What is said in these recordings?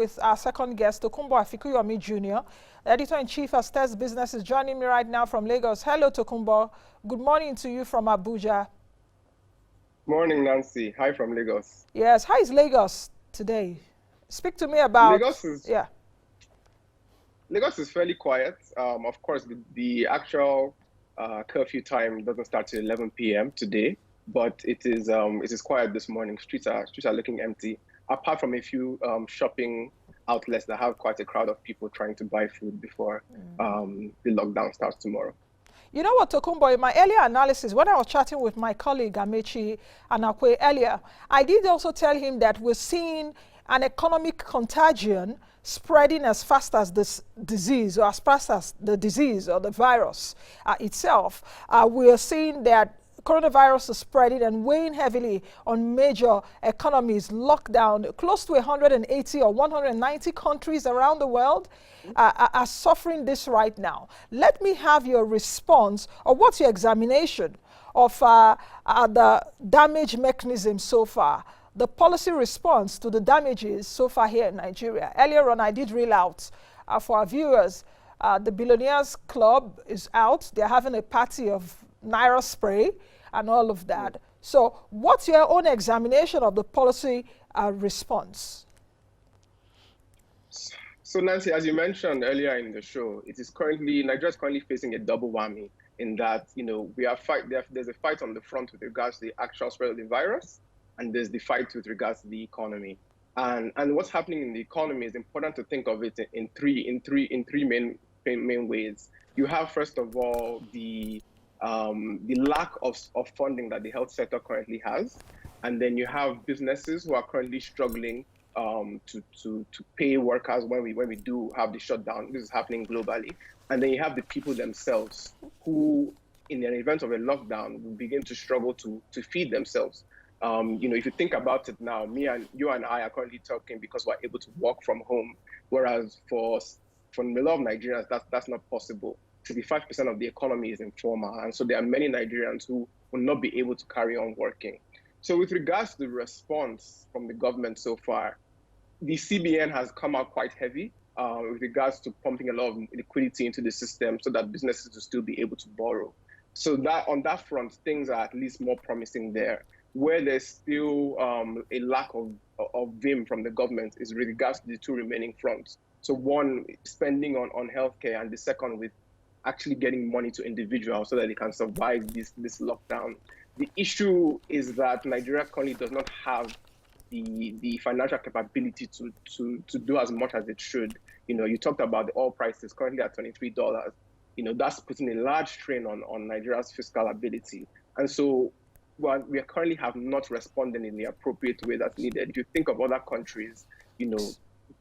With our second guest, Tokunbo Akinkoyumi Jr., Editor-in-Chief of Test Business, is joining me right now from Lagos. Hello, Tokunbo. Good morning to you from Abuja. Morning, Nancy. Hi from Lagos. Yes, how is Lagos today? Speak to me about... Lagos is fairly quiet. Of course, the actual curfew time doesn't start till 11 p.m. today, but it is quiet this morning. Streets are looking empty, apart from a few shopping outlets that have quite a crowd of people trying to buy food before the lockdown starts tomorrow. You know what, Tokunbo, in my earlier analysis, when I was chatting with my colleague Amechi Anakwe earlier, I did also tell him that we're seeing an economic contagion spreading as fast as this disease, or as fast as the disease or the virus itself. We are seeing that coronavirus is spreading and weighing heavily on major economies. Lockdown, close to 180 or 190 countries around the world are suffering this right now. Let me have your response, or what's your examination of the damage mechanism so far, the policy response to the damages so far here in Nigeria. Earlier on, I did reel out for our viewers, the Billionaires Club is out. They're having a party of Naira spray and all of that. So what's your own examination of the policy response? So Nancy, as you mentioned earlier in the show, Nigeria is currently facing a double whammy in that, there's a fight on the front with regards to the actual spread of the virus, and there's the fight with regards to the economy. And what's happening in the economy is important to think of it in three main ways. You have, first of all, the lack of funding that the health sector currently has, and then you have businesses who are currently struggling to pay workers when we do have the shutdown. This is happening globally. And then you have the people themselves who, in an event of a lockdown, will begin to struggle to feed themselves. If you think about it now, you and I are currently talking because we're able to work from home, whereas for a lot of Nigerians, that's not possible. 65% of the economy is informal, and so there are many Nigerians who will not be able to carry on working. So with regards to the response from the government so far, the CBN has come out quite heavy with regards to pumping a lot of liquidity into the system so that businesses will still be able to borrow. So that on that front, things are at least more promising there. Where there's still a lack of vim from the government is with regards to the two remaining fronts. So one, spending on healthcare, and the second with actually getting money to individuals so that they can survive this lockdown. The issue is that Nigeria currently does not have the financial capability to do as much as it should. You talked about the oil prices currently at $23. That's putting a large strain on Nigeria's fiscal ability. And so we currently have not responded in the appropriate way that's needed. If you think of other countries,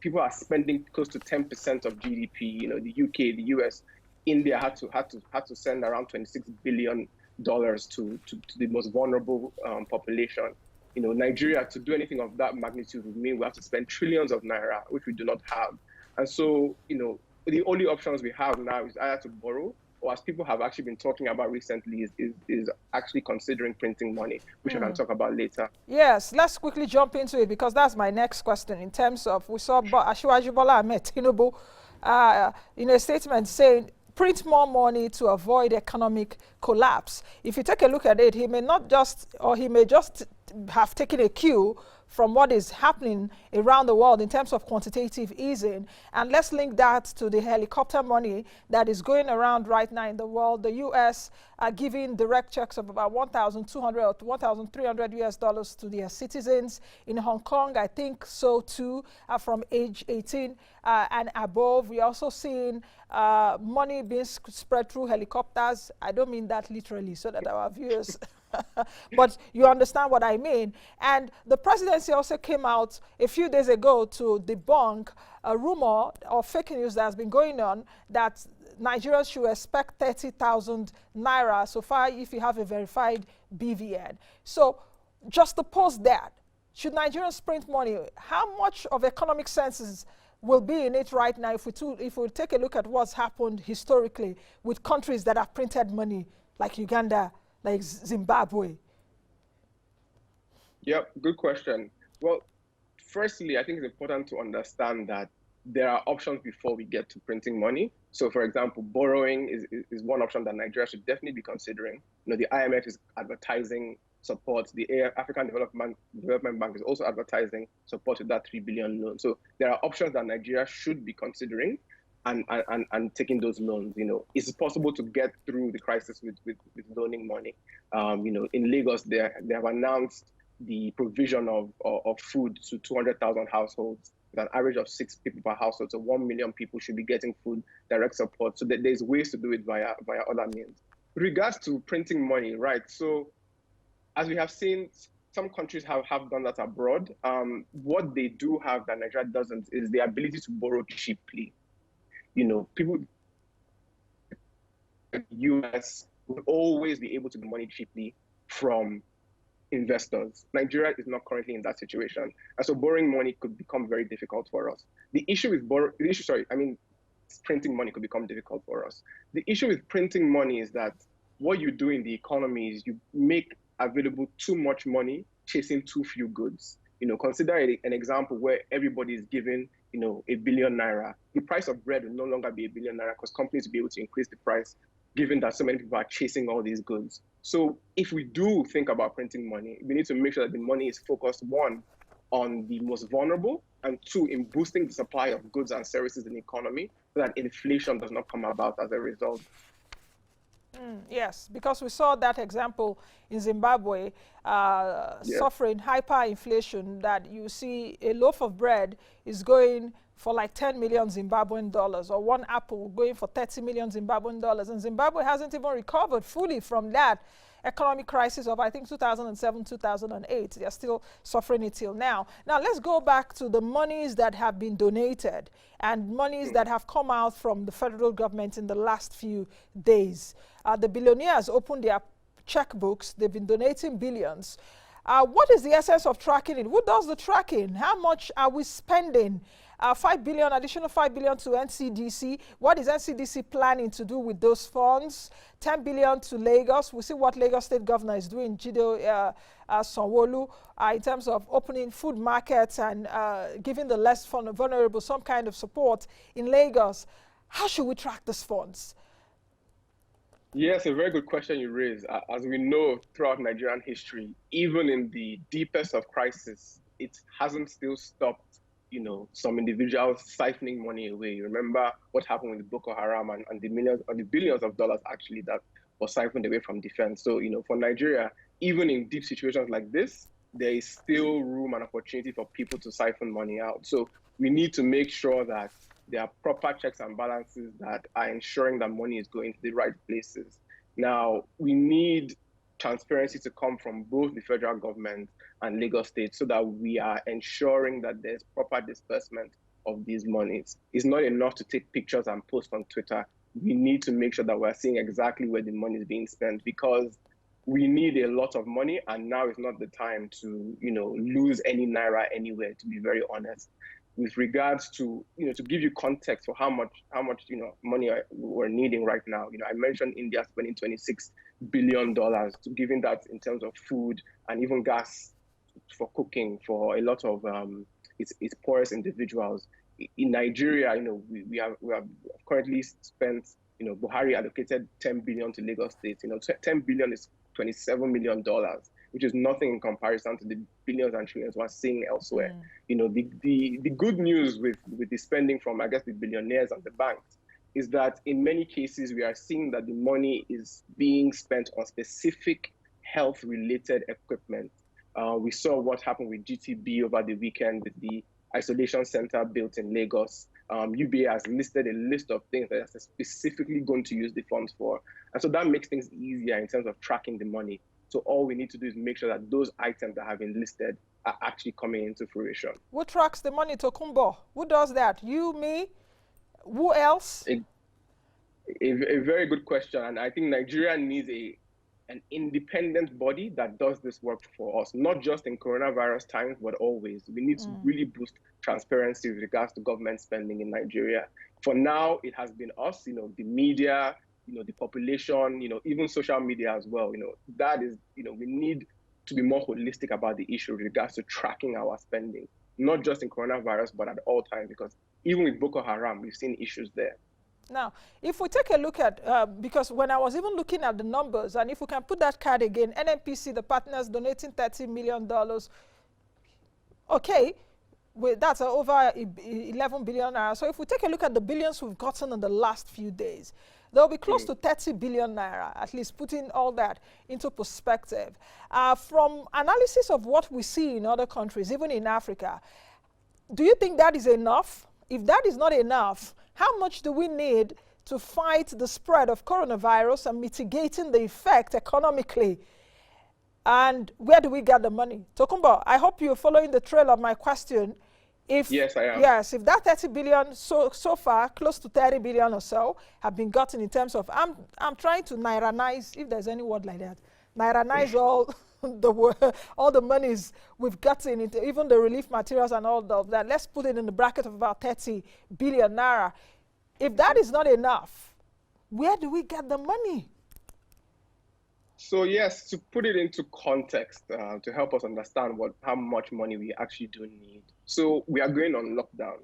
people are spending close to 10% of GDP. The UK, the US, India had to send around $26 billion to the most vulnerable population. Nigeria, to do anything of that magnitude would mean we have to spend trillions of naira, which we do not have. And so, the only options we have now is either to borrow, or as people have actually been talking about recently, is actually considering printing money, which I can talk about later. Yes, let's quickly jump into it, because that's my next question. In terms of, we saw Asiwaju Bola Ahmed Tinubu in a statement saying, print more money to avoid economic collapse. If you take a look at it, he may just have taken a cue from what is happening around the world in terms of quantitative easing. And let's link that to the helicopter money that is going around right now in the world. The US are giving direct checks of about $1,200 or $1,300 to their citizens. In Hong Kong, I think so too, from age 18 and above. We're also seeing money being spread through helicopters. I don't mean that literally, so that our viewers but you understand what I mean. And the presidency also came out a few days ago to debunk a rumor or fake news that has been going on that Nigerians should expect 30,000 naira so far if you have a verified BVN. So just to pose that, should Nigerians print money? How much of economic senses will be in it right now if we take a look at what's happened historically with countries that have printed money like Uganda, like Zimbabwe? Yep, good question. Well, firstly, I think it's important to understand that there are options before we get to printing money. So, for example, borrowing is one option that Nigeria should definitely be considering. The IMF is advertising support. The African Development Bank is also advertising support to that 3 billion loan. So there are options that Nigeria should be considering and taking those loans. It's possible to get through the crisis with loaning money. In Lagos, they have announced the provision of food to 200,000 households with an average of 6 people per household. So 1 million people should be getting food direct support. So there's ways to do it via other means. With regards to printing money, right? So as we have seen, some countries have done that abroad. What they do have that Nigeria doesn't is the ability to borrow cheaply. People in the US will always be able to get money cheaply from investors. Nigeria is not currently in that situation. And so borrowing money could become very difficult for us. Printing money could become difficult for us. The issue with printing money is that what you do in the economy is you make available too much money chasing too few goods. Consider an example where everybody is given, 1 billion naira. The price of bread will no longer be 1 billion naira because companies will be able to increase the price given that so many people are chasing all these goods. So if we do think about printing money, we need to make sure that the money is focused, one, on the most vulnerable, and two, in boosting the supply of goods and services in the economy so that inflation does not come about as a result. Yes, because we saw that example in Zimbabwe, suffering hyperinflation, that you see a loaf of bread is going for like 10 million Zimbabwean dollars, or one apple going for 30 million Zimbabwean dollars. And Zimbabwe hasn't even recovered fully from that economic crisis of, I think, 2007, 2008. They're still suffering it till now. Now, let's go back to the monies that have been donated and monies that have come out from the federal government in the last few days. The billionaires opened their checkbooks. They've been donating billions. What is the essence of tracking it? Who does the tracking? How much are we spending? 5 billion, additional 5 billion to NCDC. What is NCDC planning to do with those funds? 10 billion to Lagos. We see what Lagos State Governor is doing, Jido Sanwo-Olu, in terms of opening food markets and giving the less vulnerable some kind of support in Lagos. How should we track these funds? Yes, a very good question you raise. As we know throughout Nigerian history, even in the deepest of crisis, it hasn't still stopped some individuals siphoning money away. You remember what happened with Boko Haram and the millions or the billions of dollars actually that was siphoned away from defense. So, for Nigeria, even in deep situations like this, there is still room and opportunity for people to siphon money out. So we need to make sure that there are proper checks and balances that are ensuring that money is going to the right places. Now, we need transparency to come from both the federal government and Lagos State so that we are ensuring that there's proper disbursement of these monies. It's not enough to take pictures and post on Twitter. We need to make sure that we're seeing exactly where the money is being spent, because we need a lot of money, and now is not the time to, lose any naira anywhere, to be very honest. With regards to, to give you context for how much, money we're needing right now. I mentioned India spending $26 billion, giving that in terms of food and even gas for cooking for a lot of its poorest individuals. In Nigeria, we have currently spent, Buhari allocated 10 billion to Lagos State. 10 billion is $27 million, which is nothing in comparison to the billions and trillions we're seeing elsewhere. The good news with the spending from, I guess, the billionaires and the banks is that in many cases, we are seeing that the money is being spent on specific health-related equipment. We saw what happened with GTB over the weekend with the isolation center built in Lagos. UBA has listed a list of things that they're specifically going to use the funds for. And so that makes things easier in terms of tracking the money. So all we need to do is make sure that those items that have been listed are actually coming into fruition. Who tracks the money, Tokunbo? Who does that? You, me? Who else? A very good question. And I think Nigeria needs an independent body that does this work for us, not just in coronavirus times, but always. We need to really boost transparency with regards to government spending in Nigeria. For now, it has been us, the media, the population, even social media as well. That is, we need to be more holistic about the issue with regards to tracking our spending. not just in coronavirus, but at all times, because even with Boko Haram, we've seen issues there. Now, if we take a look at, because when I was even looking at the numbers, and if we can put that card again, NNPC, the partners donating $30 million, okay, that's over 11 billion naira. So if we take a look at the billions we've gotten in the last few days, there'll be close to 30 billion naira, at least putting all that into perspective. From analysis of what we see in other countries, even in Africa, do you think that is enough? If that is not enough, how much do we need to fight the spread of coronavirus and mitigating the effect economically? And where do we get the money? Tokunbo, I hope you're following the trail of my question. Yes, I am. Yes, if that 30 billion, so far, close to 30 billion or so, have been gotten in terms of, I'm trying to nairanize, if there's any word like that, nairanize all all the monies we've gotten into, even the relief materials and all of that. Let's put it in the bracket of about 30 billion naira. If that is not enough, where do we get the money? So yes, to put it into context, to help us understand how much money we actually do need. So we are going on lockdown.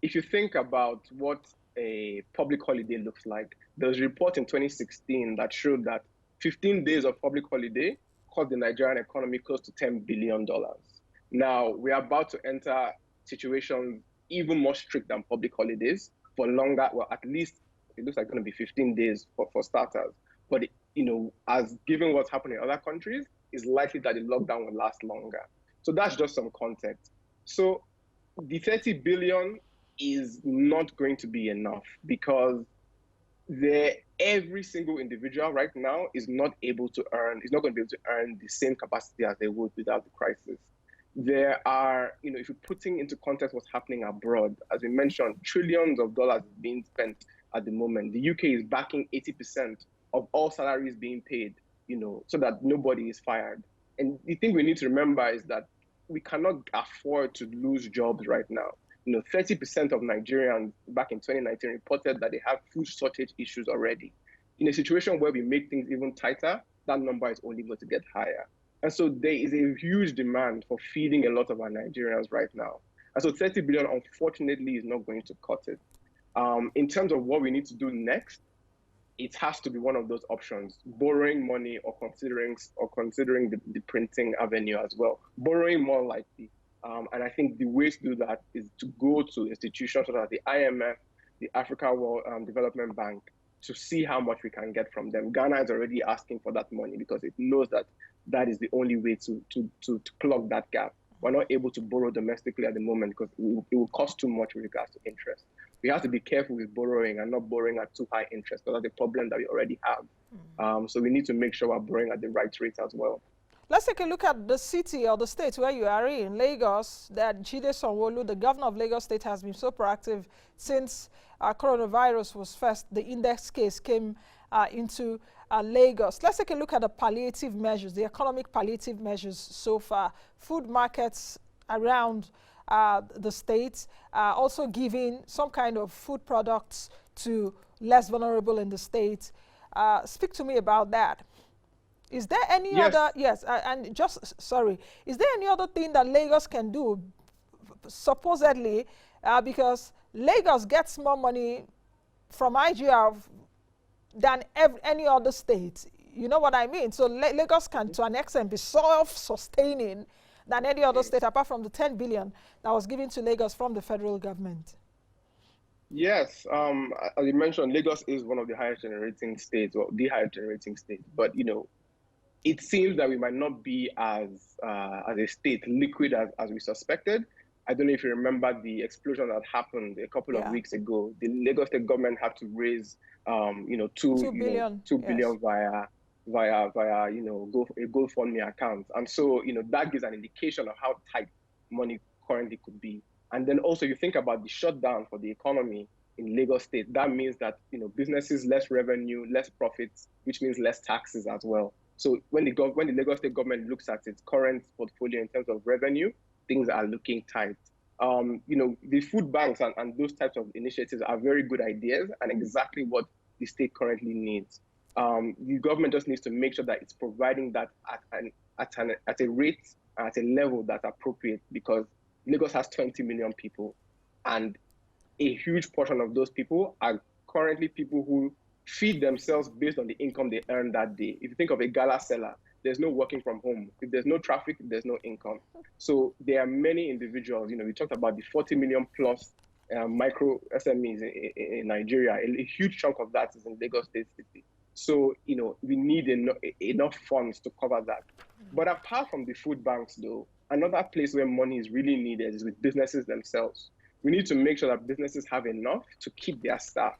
If you think about what a public holiday looks like, there was a report in 2016 that showed that 15 days of public holiday cost the Nigerian economy close to $10 billion. Now, we are about to enter situations even more strict than public holidays for longer, well, at least it looks like it's going to be 15 days for starters. But as given what's happening in other countries, it's likely that the lockdown will last longer. So that's just some context. So the 30 billion is not going to be enough because every single individual right now is not going to be able to earn the same capacity as they would without the crisis. There are, if you're putting into context what's happening abroad, as we mentioned, trillions of dollars being spent at the moment. The UK is backing 80% of all salaries being paid, so that nobody is fired. And the thing we need to remember is that we cannot afford to lose jobs right now. 30% of Nigerians back in 2019 reported that they have food shortage issues already. In a situation where we make things even tighter, that number is only going to get higher. And so there is a huge demand for feeding a lot of our Nigerians right now. And so 30 billion, unfortunately, is not going to cut it. In terms of what we need to do next, it has to be one of those options: borrowing money or considering the printing avenue as well. Borrowing more likely. And I think the way to do that is to go to institutions such as the IMF, the Africa World Development Bank, to see how much we can get from them. Ghana is already asking for that money because it knows that that is the only way to plug that gap. We're not able to borrow domestically at the moment because it will cost too much with regards to interest. We have to be careful with borrowing and not borrowing at too high interest. That's the problem that we already have. So we need to make sure we're borrowing at the right rate as well. Let's take a look at the city or the state where you are in, Lagos. That Jide Sanwo-Olu, the governor of Lagos State, has been so proactive since coronavirus was first. The index case came into Lagos. Let's take a look at the palliative measures, the economic palliative measures so far. Food markets around the states, also giving some kind of food products to less vulnerable in the state. Speak to me about that. Is there any other, is there any other thing that Lagos can do, supposedly, because Lagos gets more money from IGR than any other state? You know what I mean? So Lagos can, to an extent, be self-sustaining than any other state, apart from the 10 billion that was given to Lagos from the federal government. Yes, as you mentioned, Lagos is one of the highest generating states, or the highest generating state. But it seems that we might not be as a state liquid as we suspected. I don't know if you remember the explosion that happened a couple of weeks ago. The Lagos state government had to raise, 2 billion via a GoFundMe account. And so, that gives an indication of how tight money currently could be. And then also you think about the shutdown for the economy in Lagos state. That means that, businesses, less revenue, less profits, which means less taxes as well. So when the Lagos state government looks at its current portfolio in terms of revenue, things are looking tight. The food banks and those types of initiatives are very good ideas and exactly what the state currently needs. The government just needs to make sure that it's providing that at a rate, at a level that's appropriate, because Lagos has 20 million people, and a huge portion of those people are currently people who feed themselves based on the income they earn that day. If you think of a gala seller, there's no working from home. If there's no traffic, there's no income. So there are many individuals, we talked about the 40 million plus micro SMEs in Nigeria. A huge chunk of that is in Lagos State City. So, we need enough funds to cover that. But apart from the food banks, though, another place where money is really needed is with businesses themselves. We need to make sure that businesses have enough to keep their staff.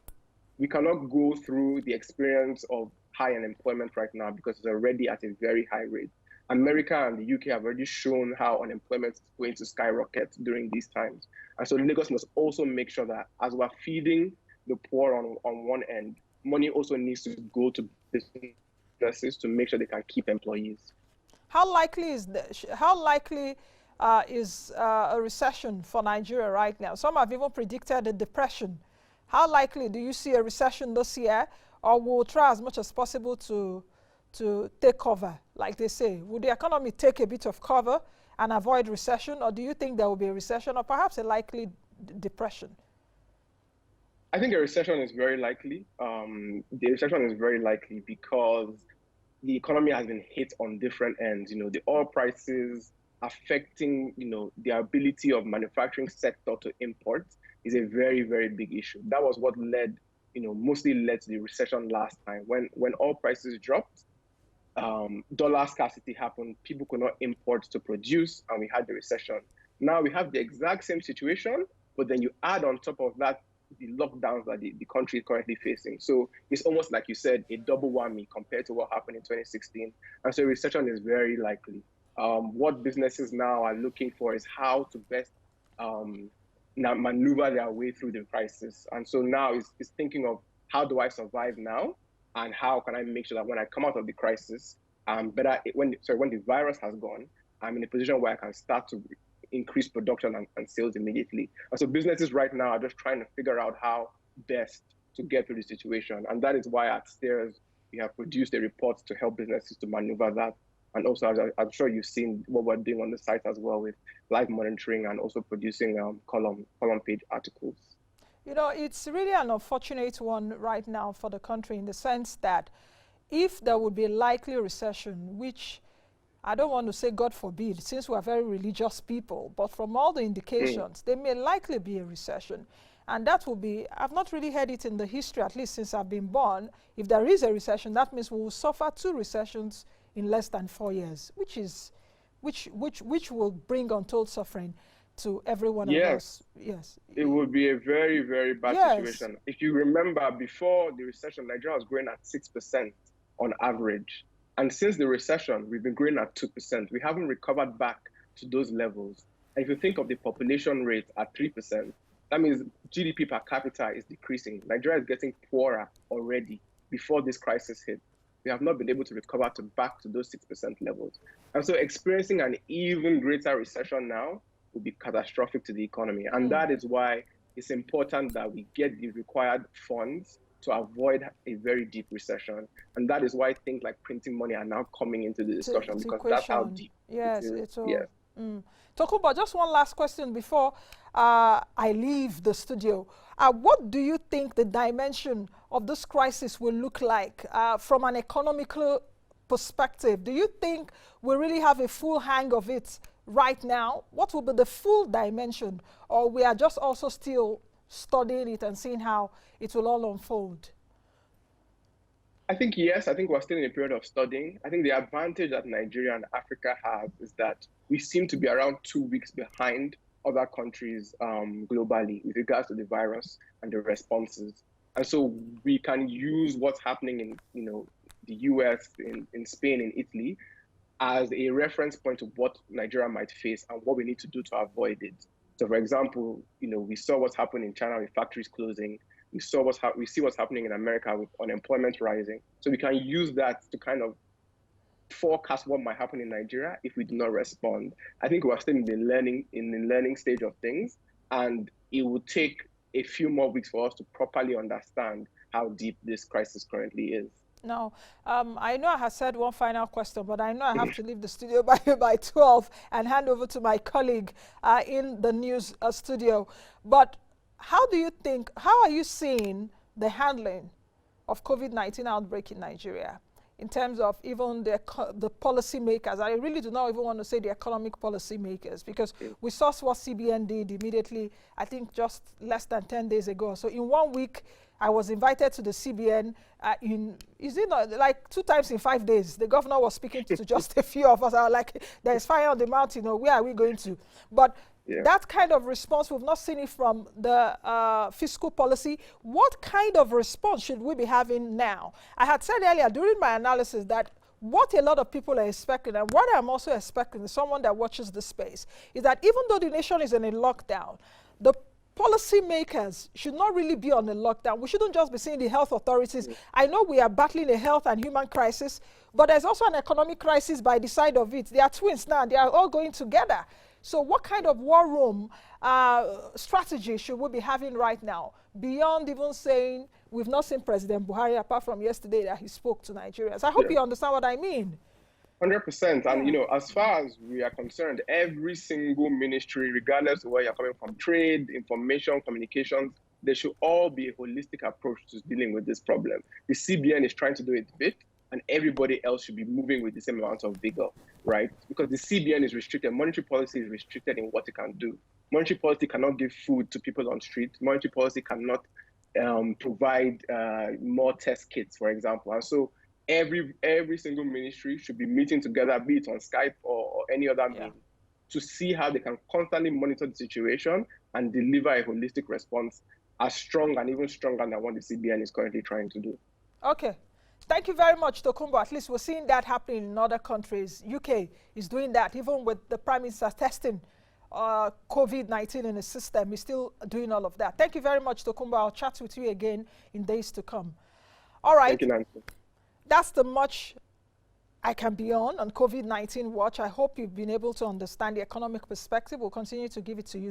We cannot go through the experience of high unemployment right now because it's already at a very high rate. America and the UK have already shown how unemployment is going to skyrocket during these times. And so Lagos must also make sure that as we're feeding the poor on one end, money also needs to go to businesses to make sure they can keep employees. How likely is a recession for Nigeria right now? Some have even predicted a depression. How likely do you see a recession this year, or we'll try as much as possible to take cover, like they say? Would the economy take a bit of cover and avoid recession, or do you think there will be a recession or perhaps a likely depression? I think a recession is very likely. The recession is very likely because the economy has been hit on different ends. The oil prices affecting, the ability of manufacturing sector to import is a very, very big issue. That was what mostly led to the recession last time. When oil prices dropped, dollar scarcity happened, people could not import to produce, and we had the recession. Now we have the exact same situation, but then you add on top of that the lockdowns that the country is currently facing. So it's almost like you said, a double whammy compared to what happened in 2016. And so recession is very likely. What businesses now are looking for is how to best now maneuver their way through the crisis. And so now it's thinking of how do I survive now, and how can I make sure that when I come out of the crisis, better when the virus has gone, I'm in a position where I can start to increase production and sales immediately. And so businesses right now are just trying to figure out how best to get through the situation. And that is why at Stairs, we have produced a report to help businesses to maneuver that. And also, I'm sure you've seen what we're doing on the site as well with live monitoring and also producing column page articles. It's really an unfortunate one right now for the country, in the sense that if there would be a likely recession, which I don't want to say God forbid, since we are very religious people, but from all the indications, there may likely be a recession. And that will be, I've not really heard it in the history, at least since I've been born. If there is a recession, that means we will suffer 2 recessions in less than 4 years, which will bring untold suffering to every one of us. Yes. It would be a very, very bad situation. If you remember, before the recession, Nigeria was growing at 6% on average. And since the recession, we've been growing at 2%. We haven't recovered back to those levels. And if you think of the population rate at 3%, that means GDP per capita is decreasing. Nigeria is getting poorer already before this crisis hit. We have not been able to recover back to those 6% levels. And so experiencing an even greater recession now will be catastrophic to the economy. And that is why it's important that we get the required funds to avoid a very deep recession. And that is why things like printing money are now coming into the discussion, because that's how deep it is. It's all. Yes. Tokunbo, just one last question before I leave the studio. What do you think the dimension of this crisis will look like from an economical perspective? Do you think we really have a full hang of it right now? What will be the full dimension? Or we are just also still studying it and seeing how it will all unfold? I think yes. I think we're still in a period of studying. I think the advantage that Nigeria and Africa have is that we seem to be around 2 weeks behind other countries globally with regards to the virus and the responses. And so we can use what's happening in the US, in Spain, in Italy, as a reference point to what Nigeria might face and what we need to do to avoid it. So, for example, we saw what's happened in China with factories closing. We see what's happening in America with unemployment rising. So we can use that to kind of forecast what might happen in Nigeria if we do not respond. I think we're still in the learning stage of things, and it will take a few more weeks for us to properly understand how deep this crisis currently is. No, I know I have said one final question, but I know I have to leave the studio by 12 and hand over to my colleague in the news studio. But how are you seeing the handling of COVID-19 outbreak in Nigeria in terms of even the policy makers? I really do not even want to say the economic policy makers, because we saw what CBN did immediately, I think just less than 10 days ago. So in 1 week, I was invited to the CBN like 2 times in 5 days. The governor was speaking to just a few of us. I was like, there is fire on the mountain, where are we going to? But that kind of response, we've not seen it from the fiscal policy. What kind of response should we be having now? I had said earlier during my analysis that what a lot of people are expecting, and what I'm also expecting as someone that watches the space, is that even though the nation is in a lockdown, the policymakers should not really be on a lockdown. We shouldn't just be seeing the health authorities. I know we are battling a health and human crisis, but there's also an economic crisis by the side of it. They are twins now. They are all going together. So what kind of war room strategy should we be having right now, beyond even saying we've not seen President Buhari apart from yesterday that he spoke to Nigerians? I hope you understand what I mean. 100%. And, as far as we are concerned, every single ministry, regardless of where you're coming from, trade, information, communications, there should all be a holistic approach to dealing with this problem. The CBN is trying to do its bit, and everybody else should be moving with the same amount of vigor, right? Because the CBN is restricted. Monetary policy is restricted in what it can do. Monetary policy cannot give food to people on street. Monetary policy cannot provide more test kits, for example. And so every single ministry should be meeting together, be it on Skype or any other means, to see how they can constantly monitor the situation and deliver a holistic response as strong and even stronger than what the CBN is currently trying to do. Okay. Thank you very much, Tokunbo. At least we're seeing that happening in other countries. UK is doing that, even with the Prime Minister testing COVID-19 in the system. He's still doing all of that. Thank you very much, Tokunbo. I'll chat with you again in days to come. All right. Thank you, Nancy. That's the much I can be on COVID-19 watch. I hope you've been able to understand the economic perspective. We'll continue to give it to you.